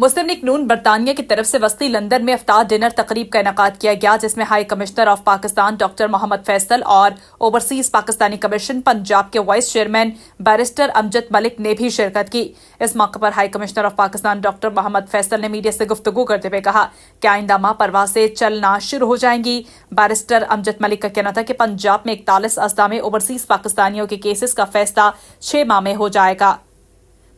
मुस्लिम league नून बरतानिया की तरफ से वस्ती लंदन में इफ्तार डिनर तकरीब का इनेकाद किया गया, जिसमें high commissioner of Pakistan doctor Mohammad Faisal और ओवरसीज पाकिस्तानी कमीशन पंजाब के vice chairman barrister Amjad Malik ने भी शिरकत की। इस मौके पर high commissioner of Pakistan doctor Mohammad Faisal ने मीडिया से गुफ्तगू करते हुए कहा कि आइंदा माह परवासें चलना शुरू हो जाएंगी। बैरिस्टर अमजद मलिक का कहना था कि पंजाब में 41 अजला में ओवरसीज पाकिस्तानियों के केसेस का फैसला 6 माह में हो जाएगा।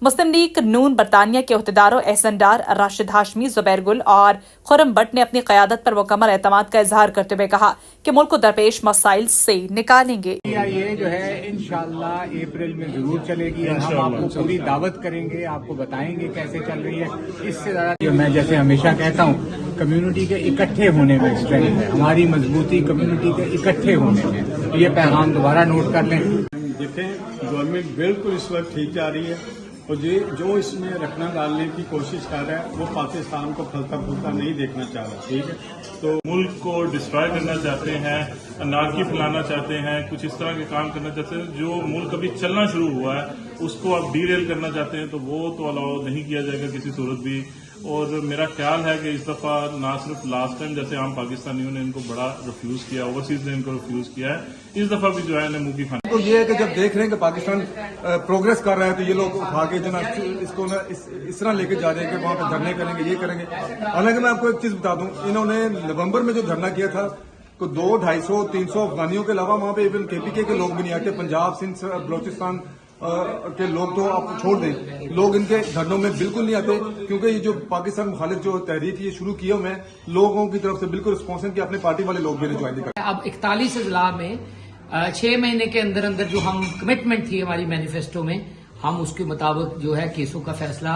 मुस्लिम लीग नून बरतानिया के अहदेदारों एहसन डार, राशिद हाशमी, जुबैर गुल और खुरम भट्ट ने अपनी क़यादत पर मुकम्मल एतमाद का इजहार करते हुए कहा कि मुल्क को दरपेश मसाइल से निकालेंगे। ये जो है इंशाअल्लाह अप्रैल में जरूर चलेगी और हम आपको पूरी दावत करेंगे, आपको बताएंगे कैसे चल रही है। इससे ज्यादा मैं जैसे हमेशा कहता हूँ, कम्युनिटी के इकट्ठे होने में स्ट्रेंथ है, हमारी मजबूती कम्युनिटी के इकट्ठे होने में। ये पैगाम दोबारा नोट कर लें। देखें, गवर्नमेंट बिल्कुल इस वक्त ठीक जा रही है और जो इसमें रखना डालने की कोशिश कर रहा है वो पाकिस्तान को फलता फूलता नहीं देखना चाह रहा। ठीक है, तो मुल्क को डिस्ट्रॉय करना चाहते हैं, अनारकी फैलाना चाहते हैं, कुछ इस तरह के काम करना चाहते हैं। जो मुल्क अभी चलना शुरू हुआ है उसको आप डीरेल करना चाहते हैं, तो वो तो अलाउ नहीं किया जाएगा किसी सूरत भी। और मेरा ख्याल है कि इस दफा ना सिर्फ लास्ट टाइम जैसे आम पाकिस्तानियों ने इनको बड़ा रिफ्यूज किया, ओवरसीज ने इनको रिफ्यूज किया है, इस दफा भी जो है इन्हें मुंह की खानी। तो ये है कि जब देख रहे हैं कि पाकिस्तान प्रोग्रेस कर रहा है तो ये लोग उठा के जना इसको ना इस तरह लेके जा रहे हैं कि वहां पे धरने करेंगे, ये करेंगे। हालांकि मैं आपको एक चीज बता दूं, इन्होंने नवंबर में जो धरना किया था को 200, 250, 300 अफगानियों के अलावा वहां पे इवन केपीके के लोग भी नहीं आते। पंजाब, सिंध, बलोचिस्तान के लोग तो आप छोड़ दें, लोग इनके धरनों में बिल्कुल नहीं आते, क्योंकि ये जो पाकिस्तान मुखालिफ जो तहरीक ये शुरू की है, मैं लोगों की तरफ से बिल्कुल रिस्पॉन्स है कि अपने पार्टी वाले लोग भी ज्वाइन करें। अब 41 अजला में 6 महीने के अंदर अंदर जो हम कमिटमेंट थी हमारी मैनिफेस्टो में, हम उसके मुताबिक जो है केसों का फैसला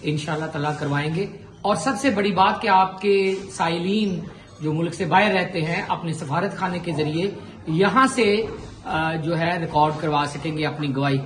इंशाल्लाह तआला करवाएंगे। और सबसे बड़ी बात कि आपके साइलीन जो मुल्क से बाहर रहते हैं अपने सफारत खाने के जरिए यहां से जो है रिकॉर्ड करवा सकेंगे अपनी गवाही।